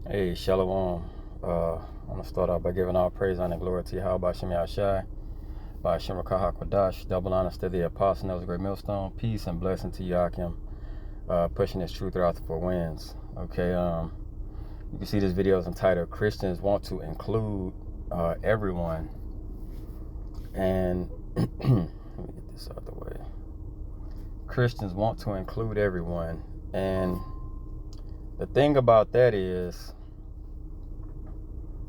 Hey, Shalom. I want to start off by giving all praise, honor, and glory to Yahweh Shem Yahshai, by Hashem Rakah HaKodash, double honor to the apostle, that was a great millstone, peace and blessing to Yakim, pushing his truth throughout the four winds. Okay, you can see this video is entitled Christians Want to Include Everyone. And let me get this out of the way. Christians want to include everyone. And the thing about that is,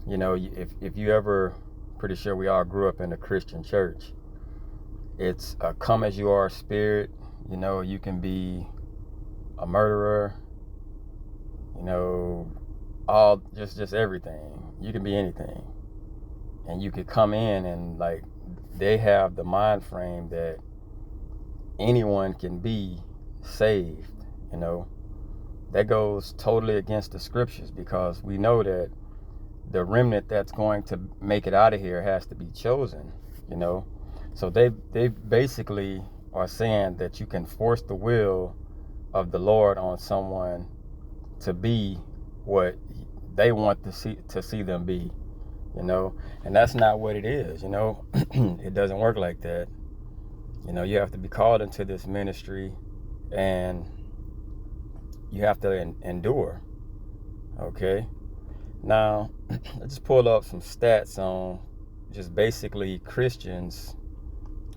you know, if you ever, pretty sure we all grew up in a Christian church. It's a come as you are spirit. You know, you can be a murderer, you know, all just everything. You can be anything. And you could come in and like they have the mind frame that anyone can be saved, you know. That goes totally against the scriptures, because we know that the remnant that's going to make it out of here has to be chosen, you know. So they basically are saying that you can force the will of the Lord on someone to be what they want to see them be, you know. And that's not what it is, you know. It doesn't work like that. You know, you have to be called into this ministry and you have to endure. Okay. Now, I just pulled up some stats on just basically Christians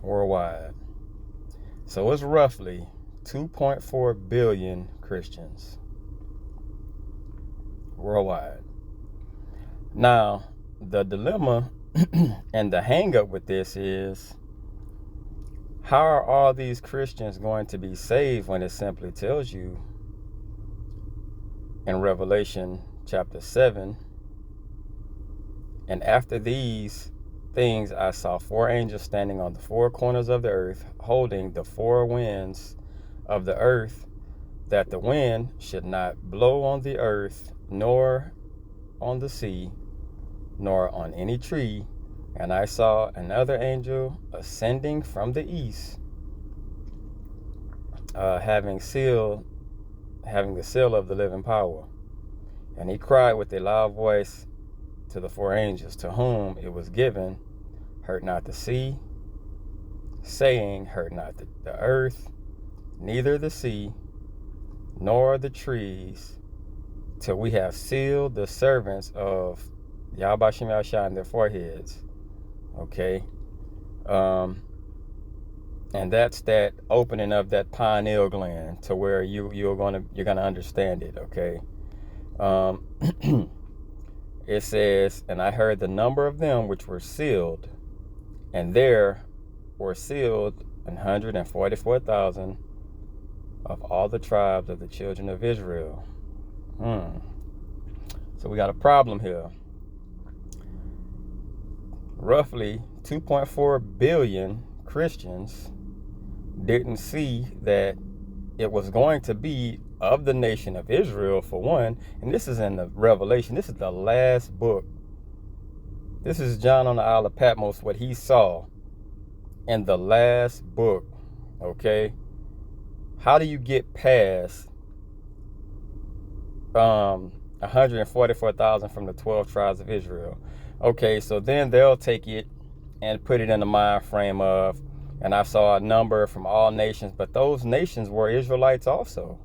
worldwide. So it's roughly 2.4 billion Christians worldwide. Now, the dilemma and the hang up with this is, how are all these Christians going to be saved when it simply tells you in Revelation chapter 7, and after these things I saw four angels standing on the four corners of the earth, holding the four winds of the earth, that the wind should not blow on the earth, nor on the sea, nor on any tree. And I saw another angel ascending from the east, having the seal of the living power. And he cried with a loud voice to the four angels, to whom it was given, hurt not the sea, saying, hurt not the earth, neither the sea, nor the trees, till we have sealed the servants of Yahweh Shem Yahshai in their foreheads. Okay. And that's that opening of that pineal gland to where you're gonna understand it. Okay. It says, and I heard the number of them which were sealed, and there were sealed 144,000 of all the tribes of the children of Israel. So we got a problem here. Roughly 2.4 billion Christians didn't see that it was going to be of the nation of Israel, for one. And this is in the Revelation. This is the last book. This is John on the Isle of Patmos, what he saw in the last book. Okay. How do you get past 144,000 from the 12 tribes of Israel? Okay, so then they'll take it and put it in the mind frame of, and I saw a number from all nations, but those nations were Israelites also.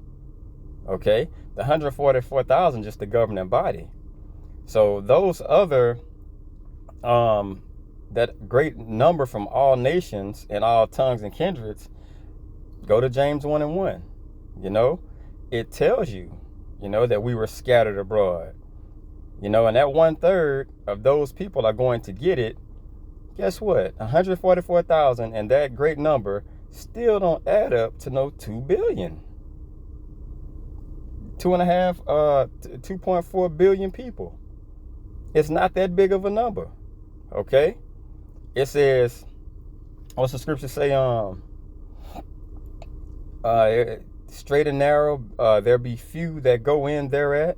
Okay, the 144,000 just the governing body. So those other, that great number from all nations and all tongues and kindreds, go to James 1:1. You know, it tells you, you know, that we were scattered abroad. You know, and that 1/3 of those people are going to get it. Guess what? 144,000 and that great number still don't add up to no 2 billion. 2.4 billion people. It's not that big of a number. Okay? It says, what's the scripture say? Straight and narrow, there be few that go in thereat.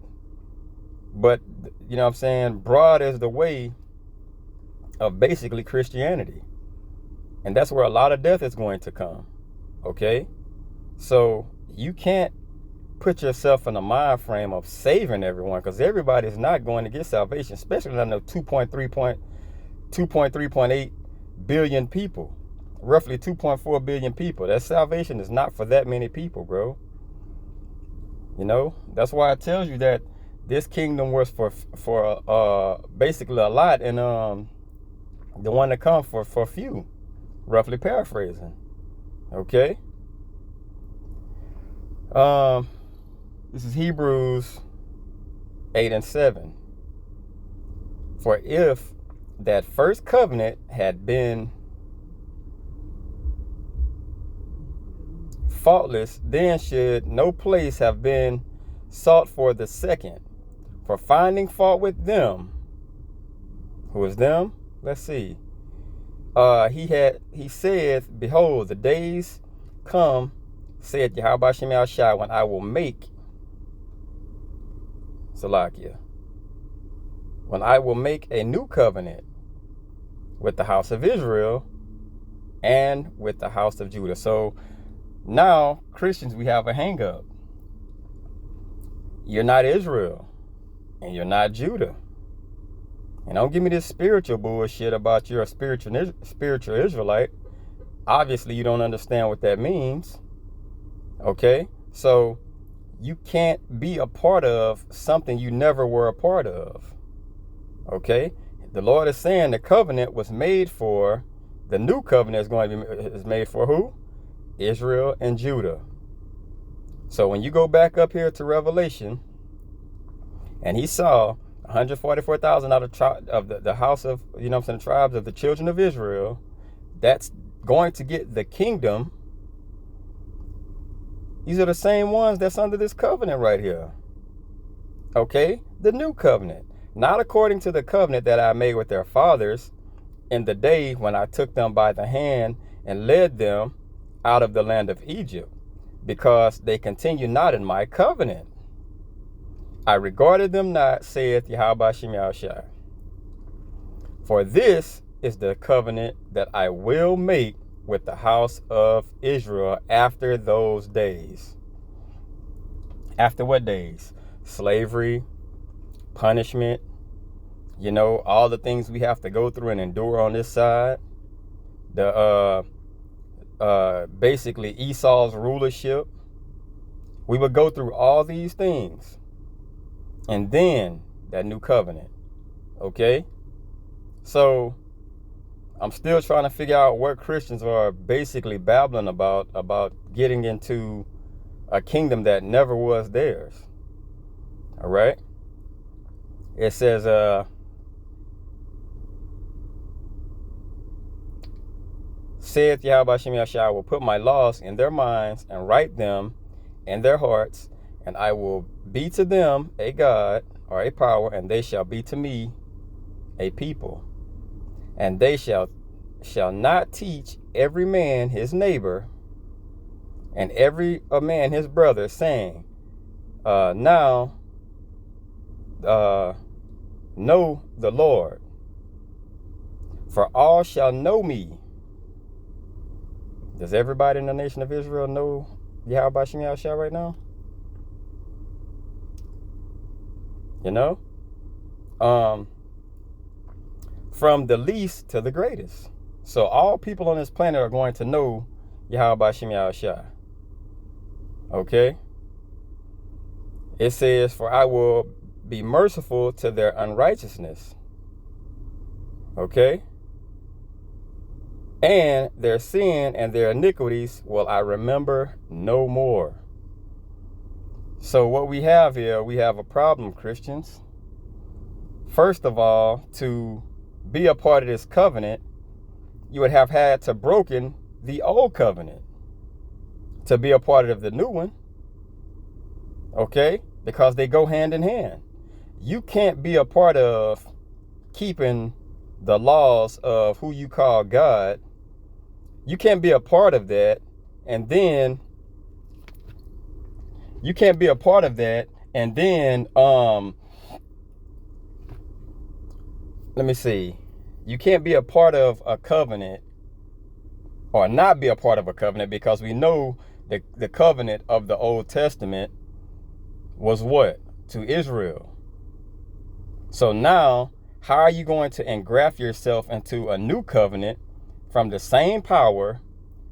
But, you know what I'm saying, broad is the way of basically Christianity. And that's where a lot of death is going to come. Okay? So you can't put yourself in a mind frame of saving everyone, because everybody's not going to get salvation, especially not the 2.3.8 billion people, roughly 2.4 billion people. That salvation is not for that many people, bro. You know, that's why it tells you that this kingdom was for basically a lot, and the one to come for few, roughly paraphrasing. Okay. This is Hebrews 8:7. For if that first covenant had been faultless, then should no place have been sought for the second. For finding fault with them. Who is them? Let's see. He said, behold, the days come, said Yahweh Shem Yahushua, when I will make Salakia, when I will make a new covenant with the house of Israel and with the house of Judah. So now, Christians, we have a hang up. You're not Israel, and you're not Judah. And don't give me this spiritual bullshit about you're a spiritual Israelite. Obviously, you don't understand what that means. Okay? So, you can't be a part of something you never were a part of. Okay? The Lord is saying the covenant was made for, the new covenant is made for who? Israel and Judah. So when you go back up here to Revelation, and he saw 144,000 out of the house of, the tribes of the children of Israel, that's going to get the kingdom. These are the same ones that's under this covenant right here. Okay? The new covenant. Not according to the covenant that I made with their fathers in the day when I took them by the hand and led them out of the land of Egypt, because they continue not in my covenant. I regarded them not, saith Yahweh Shem Yahushua. For this is the covenant that I will make with the house of Israel after those days. After what days? Slavery, punishment, all the things we have to go through and endure on this side. Basically Esau's rulership. We would go through all these things. And then that new covenant. Okay? So I'm still trying to figure out what Christians are basically babbling about getting into a kingdom that never was theirs. All right? It says, saith Yahweh Shem Yahushua, I will put my laws in their minds and write them in their hearts, and I will be to them a God or a power, and they shall be to me a people. And they shall not teach every man his neighbor and every man his brother, saying, know the Lord, for all shall know me. Does everybody in the nation of Israel know Yahweh Shem Yahushua right now? From the least to the greatest. So all people on this planet are going to know Yahweh Shem Yahushua. Okay? It says, for I will be merciful to their unrighteousness. Okay? And their sin and their iniquities will I remember no more. So what we have here, we have a problem, Christians. First of all, to be a part of this covenant, you would have had to broken the old covenant to be a part of the new one. Okay? Because they go hand in hand. You can't be a part of keeping the laws of who you call God. You can't be a part of that, and then let me see. You can't be a part of a covenant or not be a part of a covenant, because we know the covenant of the Old Testament was what? To Israel. So now, how are you going to engraft yourself into a new covenant from the same power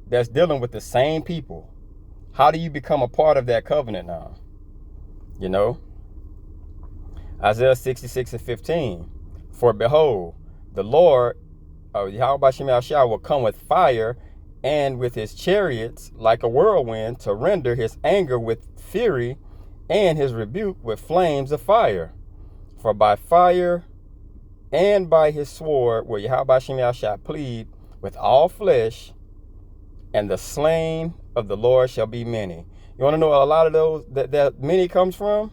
that's dealing with the same people? How do you become a part of that covenant now? You know? Isaiah 66:15. For behold, the Lord, Yahweh Shem Yahshua, will come with fire and with his chariots like a whirlwind, to render his anger with fury and his rebuke with flames of fire. For by fire and by his sword will Yahweh Shem Yahshua plead with all flesh, and the slain of the Lord shall be many. You want to know a lot of those that many comes from?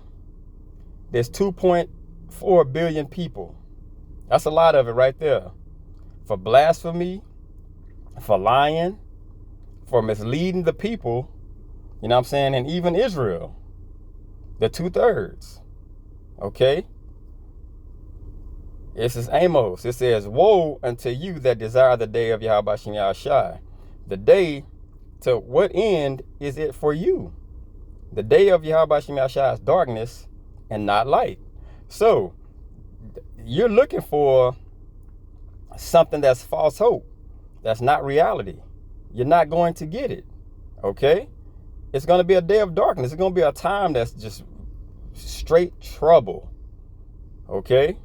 There's 2.4 billion people. That's a lot of it right there. For blasphemy, for lying, for misleading the people, you know what I'm saying? And even Israel, the 2/3. Okay? This is Amos. It says, woe unto you that desire the day of Yahweh Shem Yahshua. The day, to what end is it for you? The day of Yahweh Shem Yahshua is darkness and not light. So, you're looking for something that's false hope. That's not reality. You're not going to get it. Okay? It's going to be a day of darkness. It's going to be a time that's just straight trouble. Okay?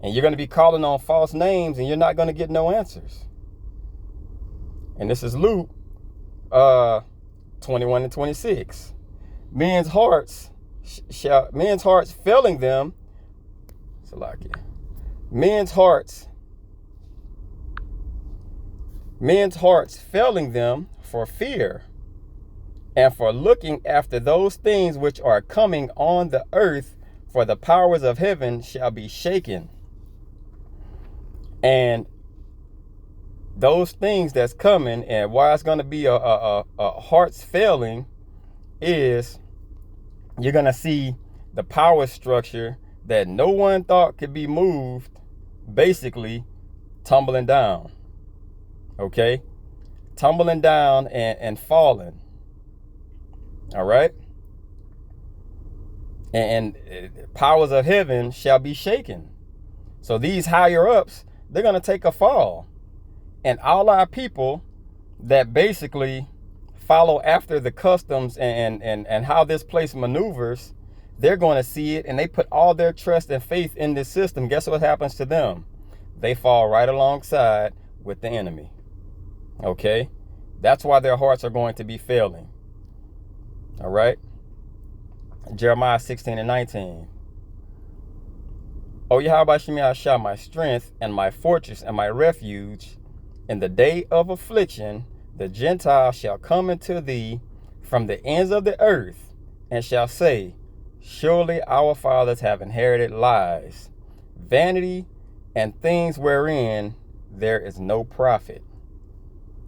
And you're going to be calling on false names, and you're not going to get no answers. And this is Luke 21:26. Men's hearts failing them. Men's hearts failing them for fear and for looking after those things which are coming on the earth, for the powers of heaven shall be shaken. And those things that's coming, and why it's going to be a hearts failing, is you're going to see the power structure that no one thought could be moved, basically tumbling down. Okay? Tumbling down and falling. All right? And powers of heaven shall be shaken. So these higher ups, they're going to take a fall. And all our people that basically follow after the customs and how this place maneuvers, they're going to see it, and they put all their trust and faith in this system. Guess what happens to them? They fall right alongside with the enemy. Okay? That's why their hearts are going to be failing. All right? Jeremiah 16:19. O Yahweh Shem Yahshua, my strength and my fortress and my refuge, in the day of affliction, the Gentiles shall come into thee from the ends of the earth, and shall say, surely our fathers have inherited lies, vanity, and things wherein there is no profit.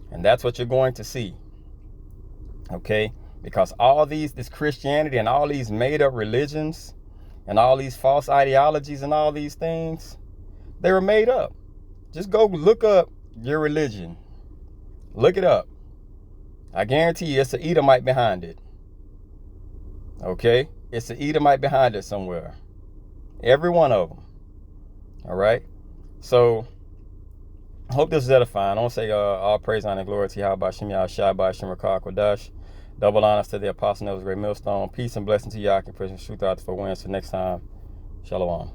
And that's what you're going to see. Okay? Because all this Christianity and all these made up religions and all these false ideologies and all these things, they were made up. Just go look up your religion. Look it up. I guarantee you it's an Edomite behind it. Okay? It's an Edomite behind it somewhere. Every one of them. All right? So, I hope this is edifying. I want to say all praise, honor, and glory to Yahweh Shem Yahshua, Shem Rakah Kodash. Double honors to the apostle, Great Millstone. Peace and blessing to you. I can preach truth out for wins. So next time, shalom.